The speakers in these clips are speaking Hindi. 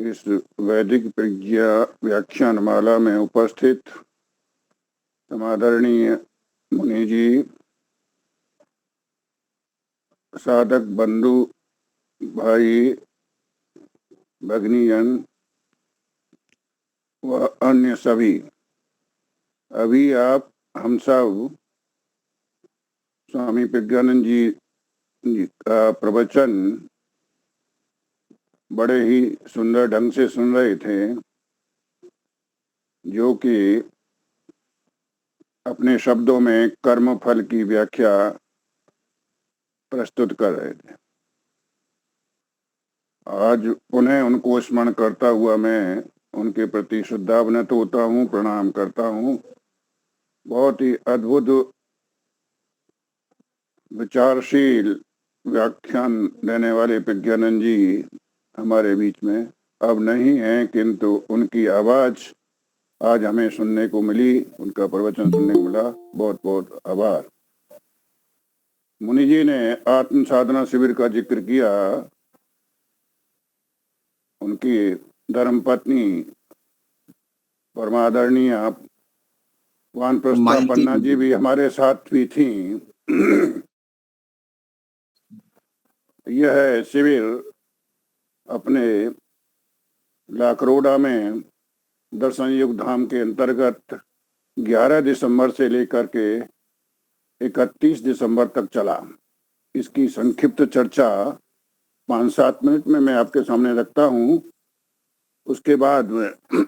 इस वैदिक प्रज्ञा व्याख्यान माला में उपस्थित समादरणीय मुनि जी, साधक बंधु भाई भगनीजन व अन्य सभी, अभी आप हम सब स्वामी प्रज्ञानंद जी का प्रवचन बड़े ही सुंदर ढंग से सुन रहे थे, जो कि अपने शब्दों में कर्म फल की व्याख्या प्रस्तुत कर रहे थे। आज उन्हें उनको स्मरण करता हुआ मैं उनके प्रति शुद्धावनत होता हूँ, प्रणाम करता हूँ। बहुत ही अद्भुत विचारशील व्याख्यान देने वाले प्रज्ञानंद जी हमारे बीच में अब नहीं हैं, किंतु उनकी आवाज आज हमें सुनने को मिली, उनका प्रवचन सुनने को मिला। बहुत बहुत आभार। मुनि जी ने आत्म साधना शिविर का जिक्र किया। उनकी धर्मपत्नी परमादरणीय वानप्रस्था पन्ना जी भी हमारे साथ भी थी। यह शिविर अपने लाकरोड़ा में दर्शन युग धाम के अंतर्गत 11 दिसंबर से लेकर के 31 दिसंबर तक चला। इसकी संक्षिप्त चर्चा 5-7 मिनट में मैं आपके सामने रखता हूँ। उसके बाद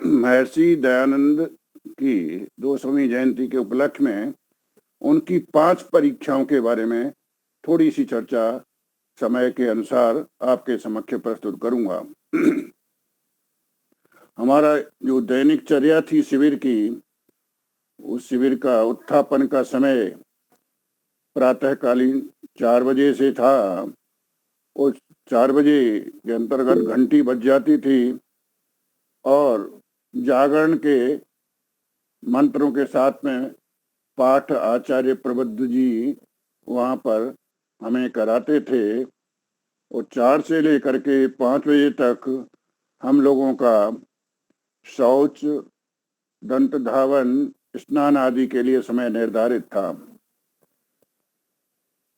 महर्षि दयानंद की 200वीं जयंती के उपलक्ष्य में उनकी 5 परीक्षाओं के बारे में थोड़ी सी चर्चा समय के अनुसार आपके समक्ष प्रस्तुत करूंगा। हमारा जो दैनिक चर्या थी शिविर की, उस शिविर का उत्थापन का समय प्रातःकालीन 4 बजे से था। उस 4 बजे के अंतर्गत घंटी बज जाती थी और जागरण के मंत्रों के साथ में पाठ आचार्य प्रबुद्ध जी वहाँ पर हमें कराते थे। और 4 से लेकर के 5 बजे तक हम लोगों का शौच, दंत धावन, स्नान आदि के लिए समय निर्धारित था।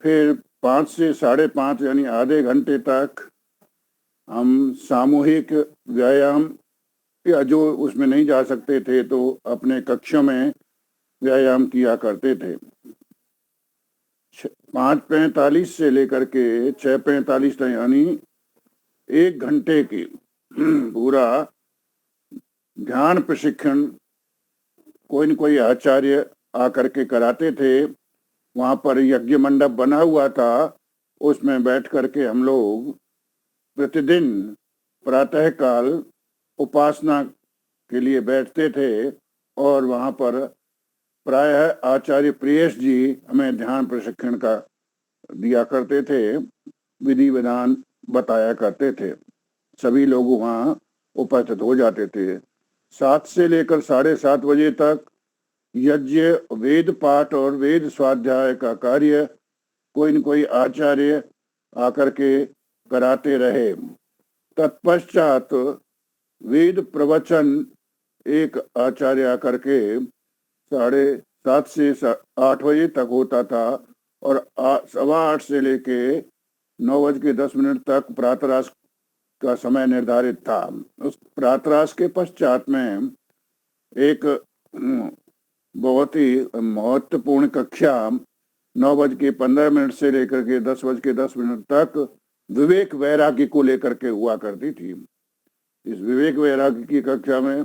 फिर 5 से 5:30 यानी आधे घंटे तक हम सामूहिक व्यायाम, या जो उसमें नहीं जा सकते थे तो अपने कक्षों में व्यायाम किया करते थे। 5:45 से लेकर के 6:45 तक यानी 1 घंटे की पूरा ध्यान प्रशिक्षण कोई न कोई आचार्य आकर के कराते थे। वहाँ पर यज्ञ मंडप बना हुआ था, उसमें बैठ करके हम लोग प्रतिदिन प्रातःकाल उपासना के लिए बैठते थे और वहाँ पर प्रायः आचार्य प्रियेश जी हमें ध्यान प्रशिक्षण का दिया करते थे, विधि विधान बताया करते थे। सभी लोग वहाँ उपस्थित हो जाते थे। 7 से लेकर 7:30 बजे तक यज्ञ, वेद पाठ और वेद स्वाध्याय का कार्य कोई न कोई आचार्य आकर के कराते रहे। तत्पश्चात वेद प्रवचन एक आचार्य आकर के 7:30 से 8 बजे तक होता था और 8:15 से लेके 9:10 तक प्रातराश का समय निर्धारित था। उस प्रातराश के पश्चात में एक बहुत ही महत्वपूर्ण कक्षा 9:15 से लेकर के 10:10 तक विवेक वैराग्य को लेकर के हुआ करती थी। इस विवेक वैराग्य की कक्षा में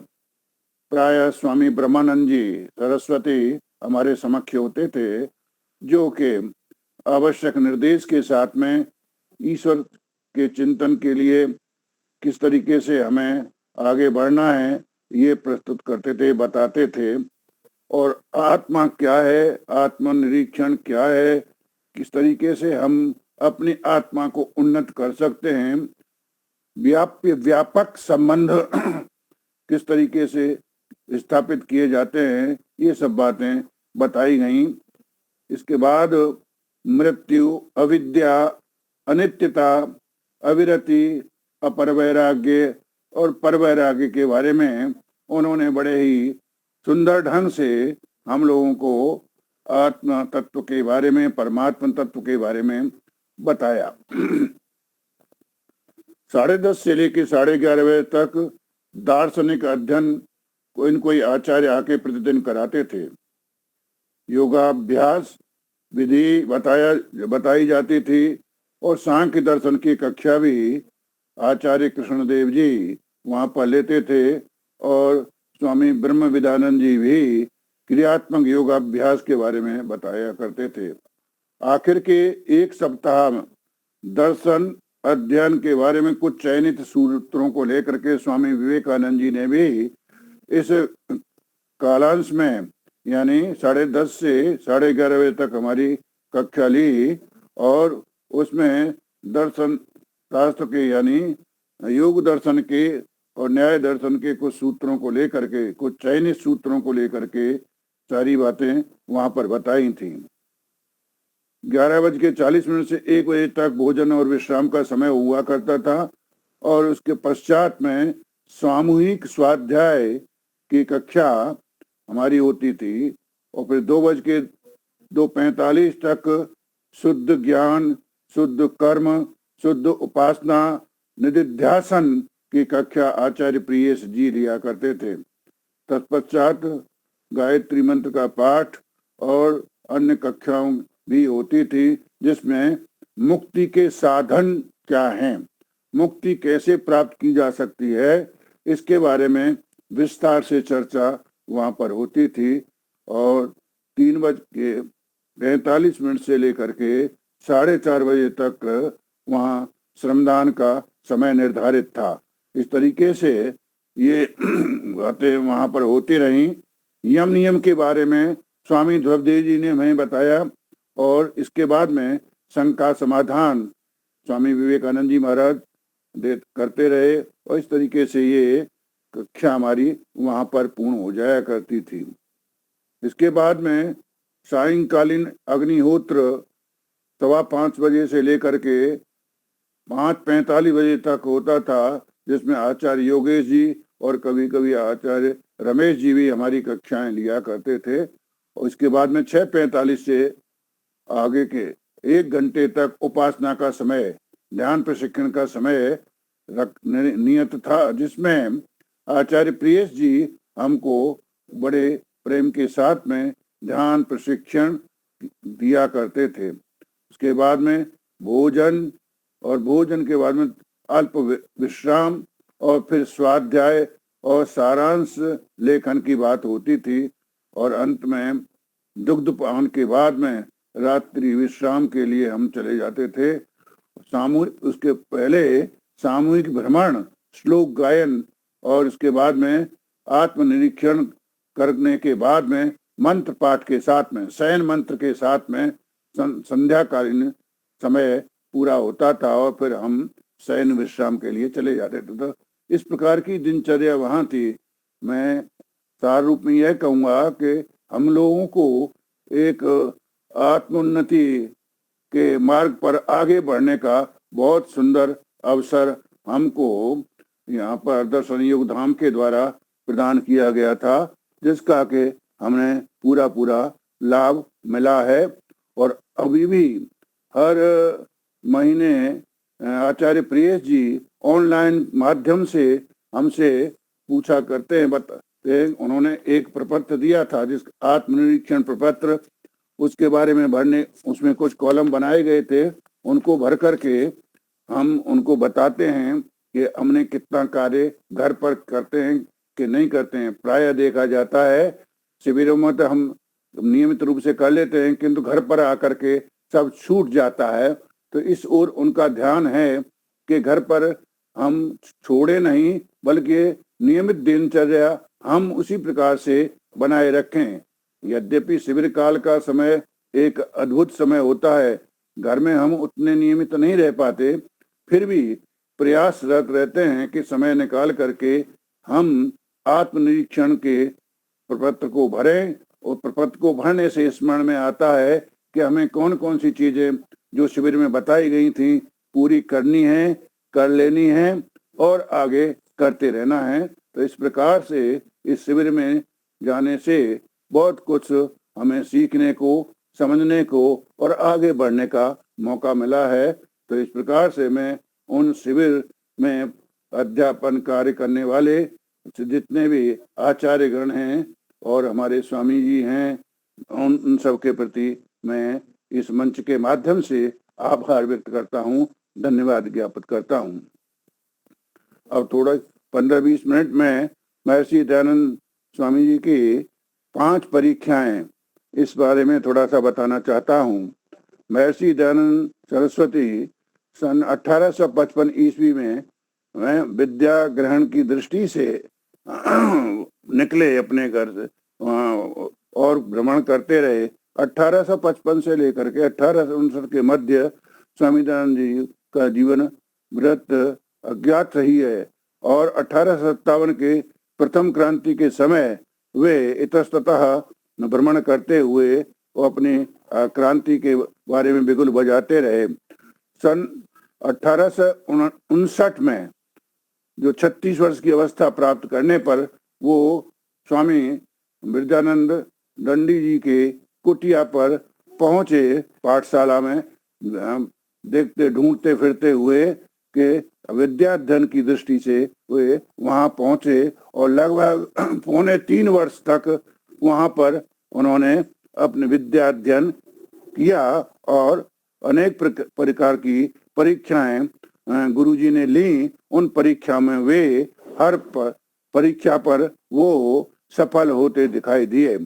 प्राय स्वामी ब्रह्मानंद जी सरस्वती हमारे समक्ष होते थे, जो कि आवश्यक निर्देश के साथ में ईश्वर के चिंतन के लिए किस तरीके से हमें आगे बढ़ना है ये प्रस्तुत करते थे, बताते थे। और आत्मा क्या है, आत्मनिरीक्षण क्या है, किस तरीके से हम अपनी आत्मा को उन्नत कर सकते हैं, व्यापक संबंध किस तरीके से स्थापित किए जाते हैं, ये सब बातें बताई गई। इसके बाद मृत्यु, अविद्या, अनित्यता, अविरति, अपर वैराग्य, और परवैराग्य के बारे में उन्होंने बड़े ही सुंदर ढंग से हम लोगों को आत्मा तत्व के बारे में, परमात्मा तत्व के बारे में बताया। 10:30 से लेकर 11:30 बजे तक दार्शनिक अध्ययन कोई आचार्य आके प्रतिदिन कराते थे। योगाभ्यास विधि बताई जाती थी और सांख्य दर्शन की कक्षा भी आचार्य कृष्णदेव जी वहां पर लेते थे और स्वामी ब्रह्म विद्यानंद जी भी क्रियात्मक योगाभ्यास के बारे में बताया करते थे। आखिर के एक सप्ताह में दर्शन अध्ययन के बारे में कुछ चयनित सूत्रों को लेकर के स्वामी विवेकानंद जी ने भी इस कालांश में यानी 10:30 से 11:30 बजे तक हमारी कक्षा ली और उसमें दर्शन शास्त्र के यानी योग दर्शन के और न्याय दर्शन के कुछ सूत्रों को लेकर के, कुछ चयनित सूत्रों को लेकर के सारी बातें वहां पर बताई थी। 11:40 से 1 बजे तक भोजन और विश्राम का समय हुआ करता था और उसके पश्चात में सामूहिक स्वाध्याय की कक्षा हमारी होती थी और फिर 2:45 तक शुद्ध ज्ञान, शुद्ध कर्म, शुद्ध उपासना, निधिध्यासन की कक्षा आचार्य प्रियेश जी लिया करते थे। तत्पश्चात गायत्री मंत्र का पाठ और अन्य कक्षाओं भी होती थी जिसमें मुक्ति के साधन क्या हैं, मुक्ति कैसे प्राप्त की जा सकती है, इसके बारे में विस्तार से चर्चा वहां पर होती थी और 3:45 से लेकर के 4:30 बजे तक वहाँ श्रमदान का समय निर्धारित था। इस तरीके से ये बातें वहां पर होती रही। यम नियम के बारे में स्वामी ध्रुवदेव जी ने हमें बताया और इसके बाद में शंका समाधान स्वामी विवेकानंद जी महाराज करते रहे और इस तरीके से ये कक्षा हमारी वहां पर पूर्ण हो जाया करती थी। इसके बाद में सायंकालीन अग्निहोत्र 5:15 बजे से लेकर के 5:45 बजे तक होता था जिसमें आचार्य योगेश जी और कभी कभी आचार्य रमेश जी भी हमारी कक्षाएं लिया करते थे और इसके बाद में 6:45 से आगे के 1 घंटे तक उपासना का समय, ध्यान प्रशिक्षण का समय नियत था जिसमें आचार्य प्रियेश जी हमको बड़े प्रेम के साथ में ध्यान प्रशिक्षण दिया करते थे। उसके बाद में भोजन और भोजन के बाद में अल्प विश्राम और फिर स्वाध्याय और सारांश लेखन की बात होती थी और अंत में दुग्धपान के बाद में रात्रि विश्राम के लिए हम चले जाते थे। उसके पहले सामूहिक भ्रमण, श्लोक गायन और उसके बाद में आत्मनिरीक्षण करने के बाद में मंत्र पाठ के साथ में, शयन मंत्र के साथ में संध्याकालीन समय पूरा होता था और फिर हम शयन विश्राम के लिए चले जाते थे। तो इस प्रकार की दिनचर्या वहाँ थी। मैं सार रूप में यह कहूँगा कि हम लोगों को एक आत्मोन्नति के मार्ग पर आगे बढ़ने का बहुत सुंदर अवसर हमको यहाँ पर दर्शन योग धाम के द्वारा प्रदान किया गया था जिसका कि हमने पूरा लाभ मिला है और अभी भी हर महीने आचार्य प्रियेश जी ऑनलाइन माध्यम से हमसे पूछा करते हैं। उन्होंने एक प्रपत्र दिया था जिस आत्मनिरीक्षण प्रपत्र, उसके बारे में भरने, उसमें कुछ कॉलम बनाए गए थे, उनको भर करके हम उनको बताते हैं कि हमने कितना कार्य घर पर करते हैं कि नहीं करते हैं। प्रायः देखा जाता है शिविरों में तो हम नियमित रूप से कर लेते हैं किंतु घर पर आकर के सब छूट जाता है। तो इस ओर उनका ध्यान है कि घर पर हम छोड़े नहीं बल्कि नियमित दिनचर्या हम उसी प्रकार से बनाए रखें। यद्यपि शिविर काल का समय एक अद्भुत समय होता है, घर में हम उतने नियमित नहीं रह पाते, फिर भी प्रयासरत रहते हैं कि समय निकाल करके हम आत्मनिरीक्षण के प्रपत्र को भरें और प्रपत्र को भरने से स्मरण में आता है कि हमें कौन कौन सी चीजें जो शिविर में बताई गई थी पूरी करनी है, कर लेनी है और आगे करते रहना है। तो इस प्रकार से इस शिविर में जाने से बहुत कुछ हमें सीखने को, समझने को और आगे बढ़ने का मौका मिला है। तो इस प्रकार से मैं उन शिविर में अध्यापन कार्य करने वाले जितने भी आचार्यगण हैं और हमारे स्वामी जी हैं, उन सब के प्रति मैं इस मंच के माध्यम से आभार व्यक्त करता हूँ, धन्यवाद ज्ञापित करता हूँ। अब थोड़ा 15-20 मिनट में महर्षि दयानंद स्वामी जी की 5 परीक्षाएं, इस बारे में थोड़ा सा बताना चाहता हूँ। महर्षि दयानंद सरस्वती सन 1855 ईस्वी में विद्या ग्रहण की दृष्टि से निकले अपने घर से और भ्रमण करते रहे। 1855 से लेकर के 1859 के मध्य स्वामी दयानंद जी का जीवन व्रत अज्ञात रही है और 1857 के प्रथम क्रांति के समय वे इतस्ततः भ्रमण करते हुए वो अपनी क्रांति के बारे में बिगुल बजाते रहे। सन 1859 में जो 36 वर्ष की अवस्था प्राप्त करने पर वो स्वामी विद्यानंद दंडी जी के कुटिया पर पहुंचे, पाठशाला में देखते ढूंढते फिरते हुए कि विद्याध्ययन की दृष्टि से वे वहां पहुंचे और लगभग 3.25 वर्ष तक वहां पर उन्होंने अपने विद्याध्ययन किया और अनेक प्रकार की परीक्षाएं गुरुजी ने ली। उन परीक्षा में वे हर परीक्षा पर वो सफल होते दिखाई दिए।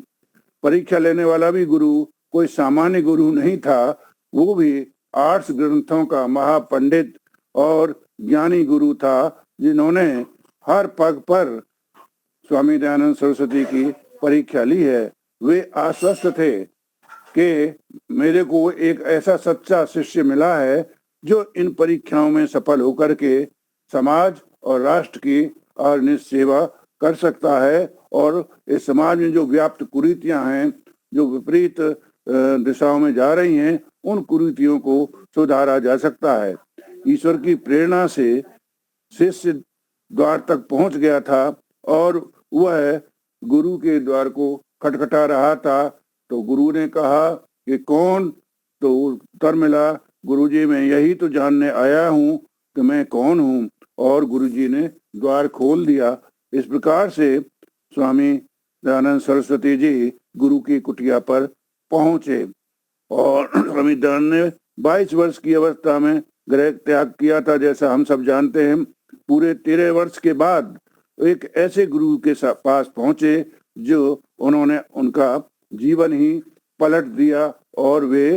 परीक्षा लेने वाला भी गुरु कोई सामान्य गुरु नहीं था, वो भी 8 ग्रंथों का महापंडित और ज्ञानी गुरु था, जिन्होंने हर पग पर स्वामी दयानंद सरस्वती की परीक्षा ली है। वे आश्वस्त थे कि मेरे को एक ऐसा सच्चा शिष्य मिला है जो इन परीक्षाओं में सफल होकर के समाज और राष्ट्र की अनिश्चित सेवा कर सकता है और इस समाज में जो व्याप्त कुरीतियां हैं, जो विपरीत दिशाओं में जा रही हैं, उन कुरीतियों को सुधारा जा सकता है। ईश्वर की प्रेरणा से शिष्य द्वार तक पहुंच गया था और वह गुरु के द्वार को खटखटा रहा था। तो गुरु ने कहा कि कौन? तो उत्तर मिला, गुरुजी मैं यही तो जानने आया हूँ कि मैं कौन हूँ। और गुरुजी ने द्वार खोल दिया। इस प्रकार से स्वामी दयानंद सरस्वती जी गुरु की कुटिया पर पहुंचे और स्वामी दयानंद ने 22 वर्ष की अवस्था में गृह त्याग किया था, जैसा हम सब जानते हैं। पूरे 13 वर्ष के बाद एक ऐसे गुरु के पास पहुंचे जो उन्होंने उनका जीवन ही पलट दिया और वे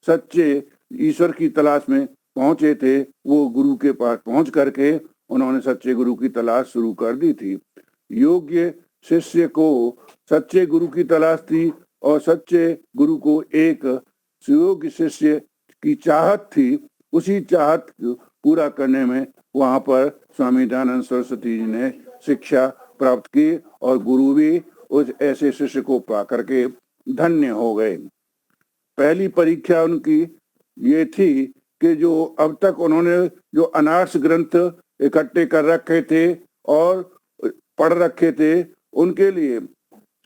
सच्चे ईश्वर की तलाश में पहुंचे थे। वो गुरु के पास पहुंच करके उन्होंने सच्चे गुरु की तलाश शुरू कर दी थी। योग्य शिष्य को सच्चे गुरु की तलाश थी और सच्चे गुरु को एक सुयोग्य शिष्य की चाहत थी। उसी चाहत को पूरा करने में वहां पर स्वामी दयानंद सरस्वती जी ने शिक्षा प्राप्त की और गुरु भी उस ऐसे शिष्य को पा करके धन्य हो गए। पहली परीक्षा उनकी ये थी कि जो अब तक उन्होंने जो अनार्स ग्रंथ इकट्ठे कर रखे थे और पढ़ रखे थे, उनके लिए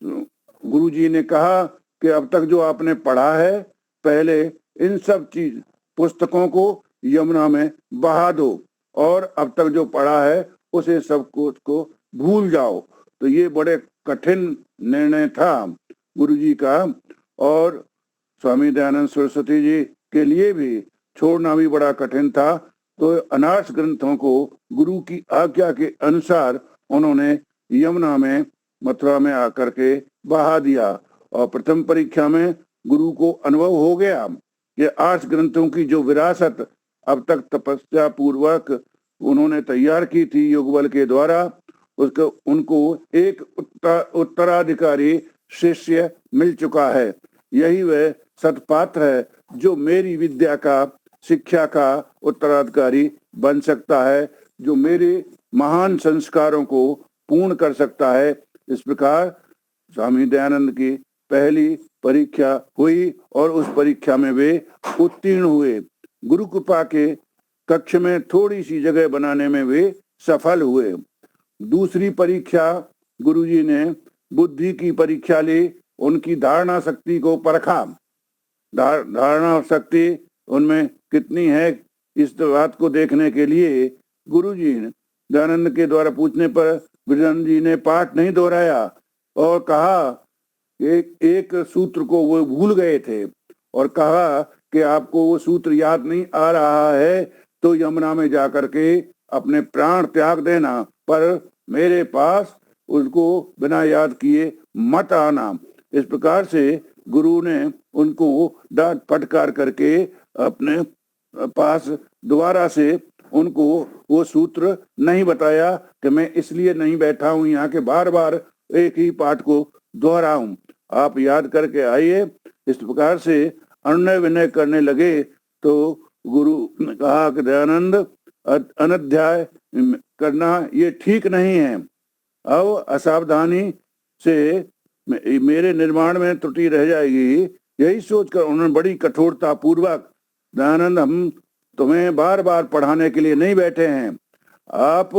गुरुजी ने कहा कि अब तक जो आपने पढ़ा है, पहले इन सब चीज पुस्तकों को यमुना में बहा दो और अब तक जो पढ़ा है उसे सब को भूल जाओ। तो ये बड़े कठिन निर्णय था गुरुजी का और स्वामी दयानंद सरस्वती जी के लिए भी छोड़ना भी बड़ा कठिन था। तो अनार्स ग्रंथों को गुरु की आज्ञा के अनुसार उन्होंने यमुना में, मथुरा में आकर के बहा दिया और प्रथम परीक्षा में गुरु को अनुभव हो गया कि 8 ग्रंथों की जो विरासत अब तक तपस्या पूर्वक उन्होंने तैयार की थी योगबल के द्वारा, उसको उनको एक उत्तराधिकारी शिष्य मिल चुका है। यही वह सत्पात्र है जो मेरी विद्या का, शिक्षा का उत्तराधिकारी बन सकता है, जो मेरे महान संस्कारों को पूर्ण कर सकता है। इस प्रकार स्वामी दयानंद की पहली परीक्षा हुई और उस परीक्षा में वे उत्तीर्ण हुए। गुरु कृपा के कक्ष में थोड़ी सी जगह बनाने में वे सफल हुए। दूसरी परीक्षा गुरुजी ने बुद्धि की परीक्षा ली, उनकी धारणा शक्ति को परखा। धारणा शक्ति उनमें कितनी है, इस बात को देखने के लिए गुरुजी ने दयानंद के द्वारा पूछने पर ब्रजानंद जी ने पाठ नहीं दोहराया और कहा एक सूत्र को वो भूल गए थे और कहा कि आपको वो सूत्र याद नहीं आ रहा है तो यमुना में जाकर के अपने प्राण त्याग देना, पर मेरे पास उसको बिना याद किए मत आना। इस प्रकार से गुरु ने उनको डांट फटकार करके अपने पास दोबारा से उनको वो सूत्र नहीं बताया कि मैं इसलिए नहीं बैठा हूं यहाँ के बार बार एक ही पाठ को दोहराऊं, आप याद करके आइए। इस प्रकार से अनुनय विनय करने लगे तो गुरु ने कहा कि दयानंद अनध्याय करना ये ठीक नहीं है, अब असावधानी से मेरे निर्माण में त्रुटि रह जाएगी। यही सोचकर उन्होंने बड़ी कठोरता पूर्वक, दयानंद हम तुम्हें बार बार पढ़ाने के लिए नहीं बैठे हैं, आप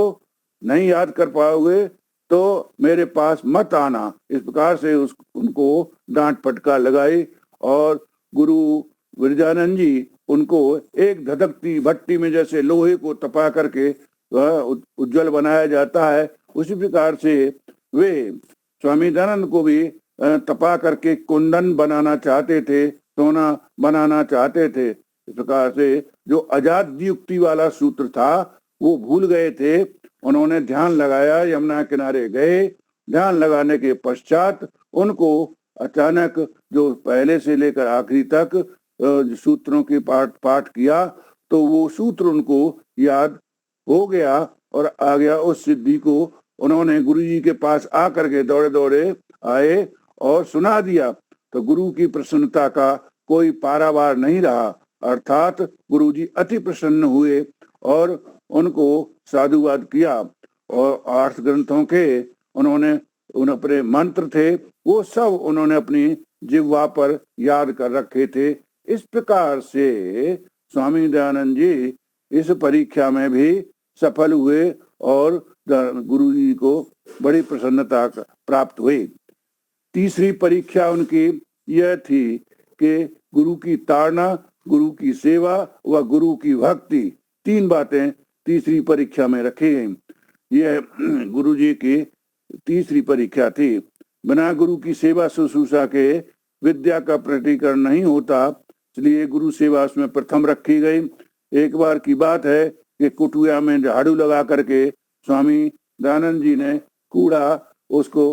नहीं याद कर पाओगे तो मेरे पास मत आना। इस प्रकार से उनको डांट फटकार लगाई और गुरु विरजानंद जी उनको एक धधकती भट्टी में जैसे लोहे को तपा करके उज्जवल बनाया जाता है, उसी प्रकार से वे स्वामी दयानंद को भी तपा करके कुंदन बनाना चाहते थे, सोना बनाना चाहते थे। इस प्रकार से जो अजाद युक्ति वाला सूत्र था वो भूल गए थे। उन्होंने ध्यान लगाया, यमुना किनारे गए, ध्यान लगाने के पश्चात उनको अचानक जो पहले से लेकर आखिरी तक सूत्रों के पाठ किया तो वो सूत्र उनको याद हो गया और आ गया। उस सिद्धि को उन्होंने गुरुजी के पास आकर के दौड़े दौड़े आए और सुना दिया तो गुरु की प्रसन्नता का कोई पारावार नहीं रहा, अर्थात गुरुजी अति प्रसन्न हुए और उनको साधुवाद किया और 8 ग्रंथों के उन्होंने अपने मंत्र थे वो सब उन्होंने अपनी जिह्वा पर याद कर रखे थे। इस प्रकार से स्वामी दयानंद जी इस परीक्षा में भी सफल हुए और गुरु जी को बड़ी प्रसन्नता प्राप्त हुई। तीसरी परीक्षा उनकी यह थी कि गुरु की ताड़ना, गुरु की सेवा व गुरु की भक्ति, 3 बातें तीसरी परीक्षा में रखी गई। यह गुरु जी की तीसरी परीक्षा थी। बिना गुरु की सेवा शुश्रूषा के विद्या का प्रकटीकरण नहीं होता, इसलिए गुरु सेवा उसमें प्रथम रखी गई। एक बार की बात है कि कुटिया में झाड़ू लगा करके स्वामी दयानंद जी ने कूड़ा उसको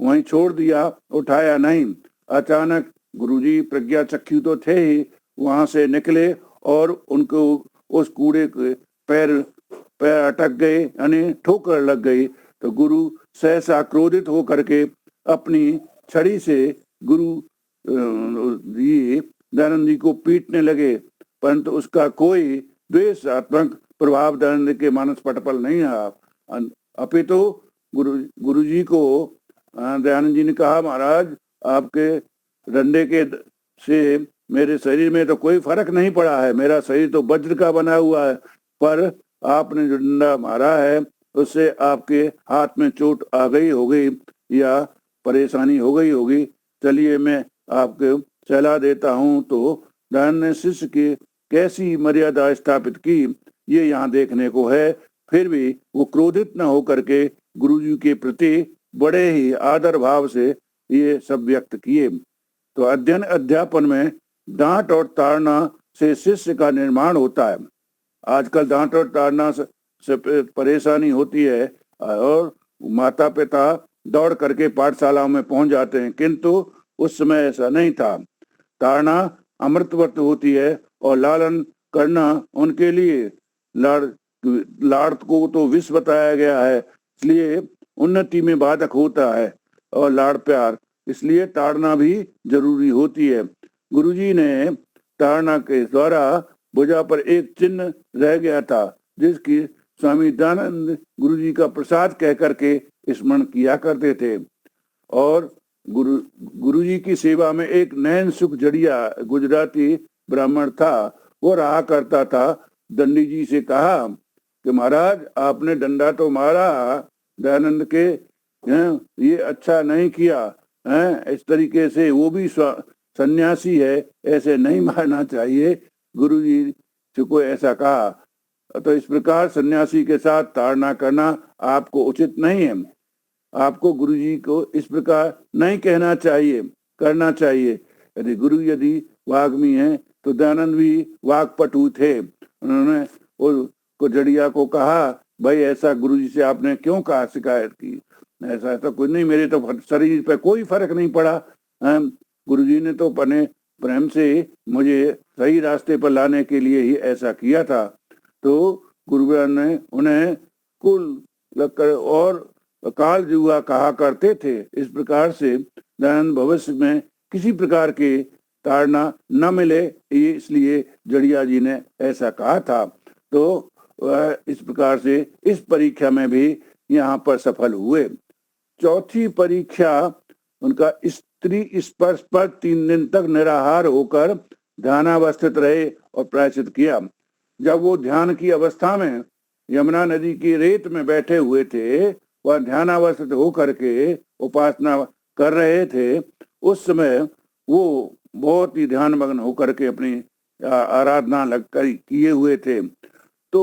वहीं छोड़ दिया, उठाया नहीं। अचानक गुरुजी प्रज्ञा चक्षु तो थे ही, वहां से निकले और उनको उस कूड़े के पैर अटक गए, यानी ठोकर लग गई। तो गुरु सहसा क्रोधित होकर के अपनी छड़ी से गुरु जी दयानंद जी को पीटने लगे, परंतु उसका कोई द्वेषात्मक प्रभाव दयानंद के मानस पट पर नहीं रहा। अपितु गुरु जी को दयानंद जी ने कहा, महाराज आपके डंडे के से मेरे शरीर में तो कोई फर्क नहीं पड़ा है, मेरा शरीर तो वज्र का बना हुआ है, पर आपने जो डंडा मारा है उससे आपके हाथ में चोट आ गई होगी या परेशानी हो गई होगी, चलिए मैं आपको सलाह देता हूँ। तो दयानंद ने शिष्य की कैसी मर्यादा स्थापित की ये यहाँ देखने को है। फिर भी वो क्रोधित न होकर के गुरुजी के प्रति बड़े ही आदर भाव से ये सब व्यक्त किए। तो अध्ययन अध्यापन में डांट और ताड़ना से शिष्य का निर्माण होता है। आजकल डांट और ताड़ना से परेशानी होती है और माता पिता दौड़ करके पाठशालाओं में पहुंच जाते हैं, किंतु उस समय ऐसा नहीं था। ताड़ना अमृतवत होती है और लालन करना उनके लिए लाड़ को तो विष बताया गया है, इसलिए उन्नति में बाधक होता है और लाड़ प्यार, इसलिए ताड़ना भी जरूरी होती है। गुरुजी ने ताड़ना के द्वारा भुजा पर एक चिन्ह रह गया था जिसकी स्वामी दयानंद गुरुजी का प्रसाद कह करके स्मरण किया करते थे। और गुरुजी की सेवा में एक नैन सुख जड़िया गुजराती ब्राह्मण था, वो रहा करता था। दंडी जी से कहा कि महाराज आपने डंडा तो मारा दयानंद के ये अच्छा नहीं किया इस तरीके से, वो भी सन्यासी है, ऐसे नहीं मानना चाहिए। गुरुजी को ऐसा कहा। तो इस प्रकार सन्यासी के साथ ताड़ना करना आपको उचित नहीं है। आपको गुरुजी को इस प्रकार नहीं कहना चाहिए, करना चाहिए। यदि वाग्मी है तो दयानंद भी वाक्पटु थे। उन्होंने को जड़िया को कहा, भाई ऐसा गुरुजी से आपने क्यों कहा, शिकायत की? ऐसा तो कुछ नहीं, मेरे तो शरीर पे कोई फर्क नहीं पड़ा। गुरुजी ने तो अपने प्रेम से मुझे सही रास्ते पर लाने के लिए ही ऐसा किया था। तो गुरुवर ने उन्हें कुल और काल जुआ कहा करते थे। इस प्रकार से दयानंद भविष्य में किसी प्रकार के ताड़ना न मिले, ये इसलिए जड़िया जी ने ऐसा कहा था। तो इस प्रकार से इस परीक्षा में भी यहाँ पर सफल हुए। चौथी परीक्षा उनका स्त्री स्पर्श पर 3 दिन तक निराहार होकर ध्यानावस्थित रहे और प्रायश्चित किया। जब वो ध्यान की अवस्था में यमुना नदी की रेत में बैठे हुए थे, वह ध्यानावस्थित होकर के उपासना कर रहे थे, उस समय वो बहुत ही ध्यानमग्न होकर के अपनी आराधना लगकर किए हुए थे। तो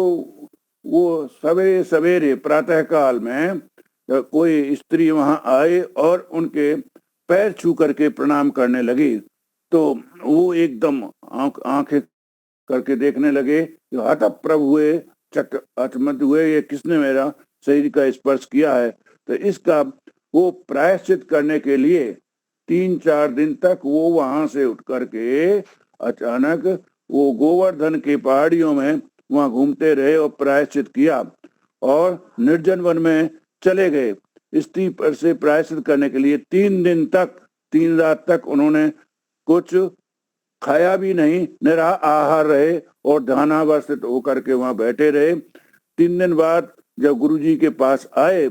वो सवेरे सवेरे प्रातः काल में कोई स्त्री वहां आए और उनके पैर छू करके प्रणाम करने लगी। तो वो एकदम आंखें करके देखने लगे, हतप्रभ हुए, अचमत हुए, ये किसने मेरा शरीर का स्पर्श किया है। तो इसका वो प्रायश्चित करने के लिए 3-4 दिन तक वो वहां से उठ करके अचानक वो गोवर्धन के पहाड़ियों में वहां घूमते रहे और प्रायश्चित किया और निर्जन वन में चले गए। स्त्री पर से प्रायश्चित करने के लिए 3 दिन तक, 3 रात तक उन्होंने कुछ खाया भी नहीं, निराहार रहे और ध्यानावस्थित होकर के वहां बैठे रहे। 3 दिन बाद जब गुरुजी के पास आए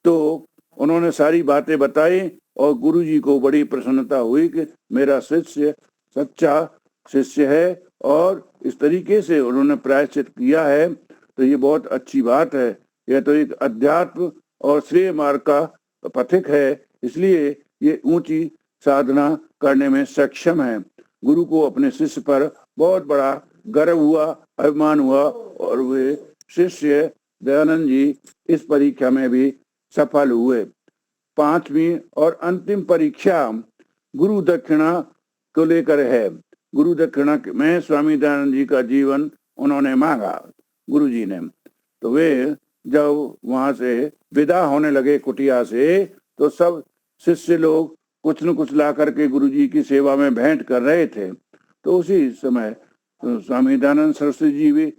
तो उन्होंने सारी बातें बताई और गुरुजी को बड़ी प्रसन्नता हुई कि मेरा शिष्य सच्चा शिष्य है और इस तरीके से उन्होंने प्रायश्चित किया है, तो ये बहुत अच्छी बात है। यह तो एक अध्यात्म और श्रेय मार्ग का पथिक है, इसलिए ये ऊंची साधना करने में सक्षम है। गुरु को अपने शिष्य पर बहुत बड़ा गर्व हुआ, अभिमान हुआ और वे शिष्य दयानंद जी इस परीक्षा में भी सफल हुए। 5वीं और अंतिम परीक्षा गुरु दक्षिणा को लेकर है। गुरु दक्षिणा में स्वामी दयानंद जी का जीवन उन्होंने मांगा गुरु जी ने। तो वे जब वहां से विदा होने लगे कुटिया से, तो सब शिष्य लोग कुछ न कुछ ला करके गुरु जी की सेवा में भेंट कर रहे थे। तो उसी समय स्वामी दयानंद सरस्वती जी भी,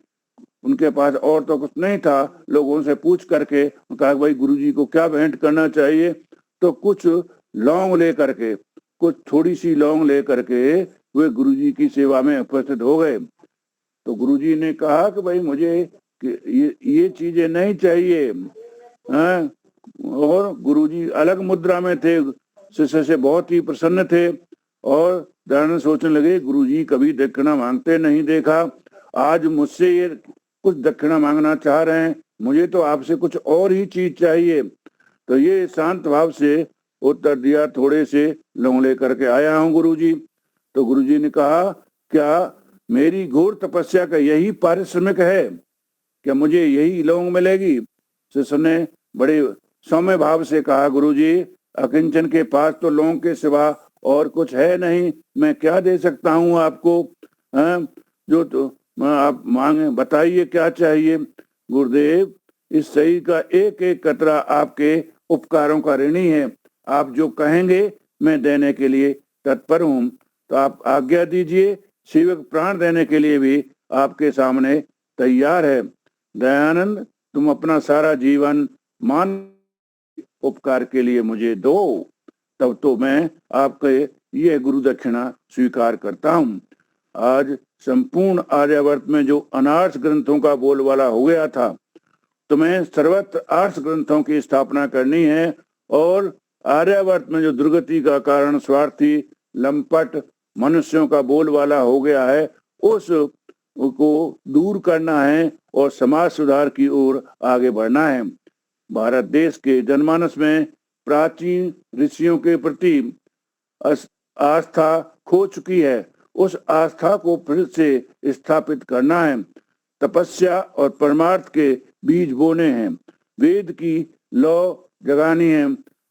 उनके पास और तो कुछ नहीं था, लोगों से पूछ करके कहा भाई गुरु जी को क्या भेंट करना चाहिए। तो कुछ लौंग ले करके, कुछ थोड़ी सी लौंग ले करके वे गुरु जी की सेवा में उपस्थित हो गए। तो गुरु जी ने कहा कि भाई मुझे ये चीजें नहीं चाहिए। और गुरुजी अलग मुद्रा में थे, शिष्य से बहुत ही प्रसन्न थे और दयानंद सोचने लगे गुरुजी कभी दक्षिणा मांगते नहीं देखा, आज मुझसे ये कुछ दक्षिणा मांगना चाह रहे हैं, मुझे तो आपसे कुछ और ही चीज चाहिए। तो ये शांत भाव से उत्तर दिया, थोड़े से लौंग लेकर के आया हूँ गुरुजी। तो गुरुजी ने कहा क्या मेरी घोर तपस्या का यही पारिश्रमिक है, क्या मुझे यही लौंग मिलेगी? शिष्य ने बड़े सौम्य भाव से कहा गुरुजी अकिंचन के पास तो लौंग के सिवा और कुछ है नहीं, मैं क्या दे सकता हूँ आपको? जो तो आप मांगे, बताइए क्या चाहिए? गुरुदेव इस शरीर का एक एक कतरा आपके उपकारों का ऋणी है, आप जो कहेंगे मैं देने के लिए तत्पर हूँ। तो आप आज्ञा दीजिए, सेवक प्राण देने के लिए भी आपके सामने तैयार है। दयानंद तुम अपना सारा जीवन मान उपकार के लिए मुझे दो, तब तो मैं आपके ये गुरु दक्षिणा स्वीकार करता हूँ। आज संपूर्ण आर्यावर्त में जो अनार्स ग्रंथों का बोलबाला हो गया था, तुम्हें सर्वत्र आर्स ग्रंथों की स्थापना करनी है और आर्यावर्त में जो दुर्गति का कारण स्वार्थी लंपट मनुष्यों का बोलबाला हो गया है, उस को दूर करना है और समाज सुधार की ओर आगे बढ़ना है। भारत देश के जनमानस में प्राचीन ऋषियों के प्रति आस्था खो चुकी है। उस आस्था को फिर से स्थापित करना है। तपस्या और परमार्थ के बीज बोने हैं। वेद की लौ जगानी है।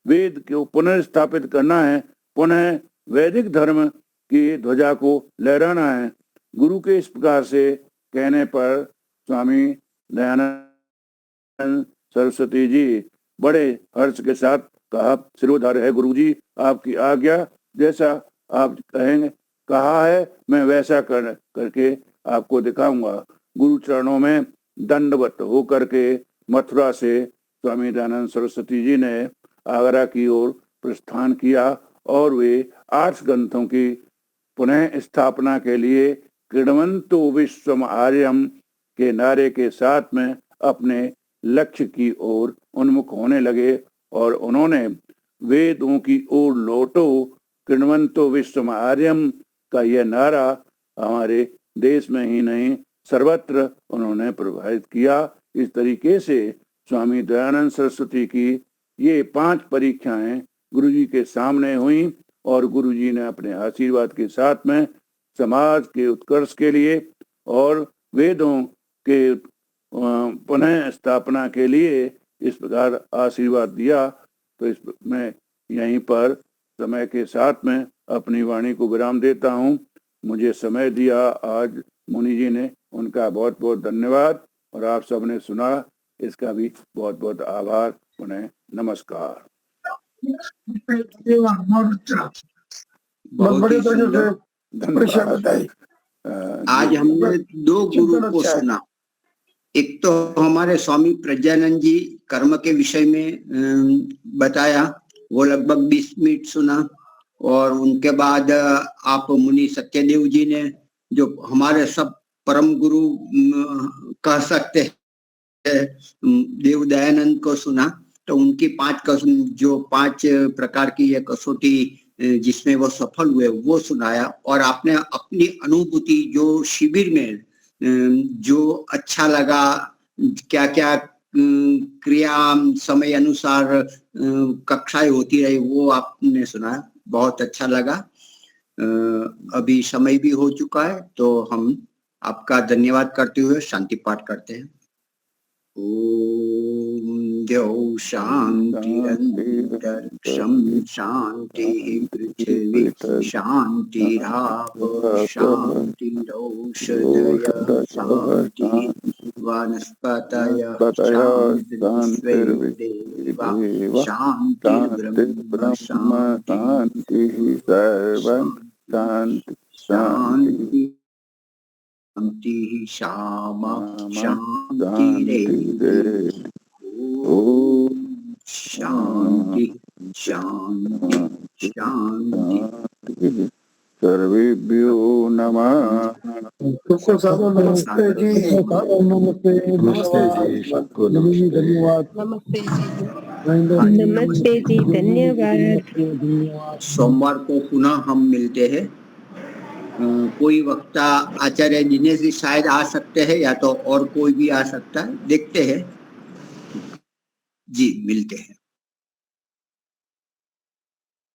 वेद को पुनर्स्थापित करना है। पुनः वैदिक धर्म की ध्वजा को लहराना है। गुरु के इस प्रकार से कहने पर स्वामी दयानंद सरस्वती जी बड़े हर्ष के साथ कहा, सिरोधार्य है गुरु जी, आपकी आज्ञा, जैसा आप कहेंगे कहा है मैं वैसा करके आपको दिखाऊंगा। गुरु चरणों में दंडवत होकर के मथुरा से स्वामी दयानंद सरस्वती जी ने आगरा की ओर प्रस्थान किया और वे 8 ग्रंथों की पुनः स्थापना के लिए कृण्वन्तो विश्वम आर्यम के नारे के साथ में अपने लक्ष्य की ओर उन्मुख होने लगे और उन्होंने वेदों की ओर लौटो कृण्वन्तो विश्वम आर्यम का यह नारा हमारे देश में ही नहीं सर्वत्र उन्होंने प्रभावित किया। इस तरीके से स्वामी दयानंद सरस्वती की ये 5 परीक्षाएं गुरुजी के सामने हुई और गुरुजी ने अपने आशीर्वाद के साथ में समाज के उत्कर्ष के लिए और वेदों के पुनः स्थापना के लिए इस प्रकार आशीर्वाद दिया। तो इसमें यहीं पर समय के साथ में अपनी वाणी को विराम देता हूँ। मुझे समय दिया आज मुनि जी ने, उनका बहुत बहुत धन्यवाद और आप सबने सुना इसका भी बहुत बहुत आभार। पुनः नमस्कार। आज हमने 2 गुरु को सुना। एक तो हमारे स्वामी प्रज्ञानंद जी कर्म के विषय में बताया, वो लगभग 20 मिनट सुना, और उनके बाद आप मुनि सत्यदेव जी ने जो हमारे सब परम गुरु कह सकते हैं देव दयानंद को सुना। तो उनकी 5 प्रकार की ये कसौटी जिसमें वो सफल हुए वो सुनाया, और आपने अपनी अनुभूति जो शिविर में जो अच्छा लगा, क्या क्या क्रिया समय अनुसार कक्षाएं होती रही वो आपने सुनाया, बहुत अच्छा लगा। अभी समय भी हो चुका है तो हम आपका धन्यवाद करते हुए शांति पाठ करते हैं। ओम द्यौ शांतिरन्तरिक्षं शांति पृथिवी शांतिरापः शांतिरौषधयः शांति वनस्पतयः शान्तिर्विश्वेदेवा शांतिर्ब्रह्म शान्तिः सर्वं शान्ति शान्ति शांति श्यामा शांतिरेव। ओम शांति शांति शांति। सर्वेभ्यो नमः। नमस्ते जी। नमस्ते जी, धन्यवाद। नमस्ते जी, धन्यवाद। सोमवार को पुनः हम मिलते हैं। कोई वक्ता आचार्य दिनेश जी शायद आ सकते हैं, या तो और कोई भी आ सकता है, देखते हैं जी, मिलते हैं।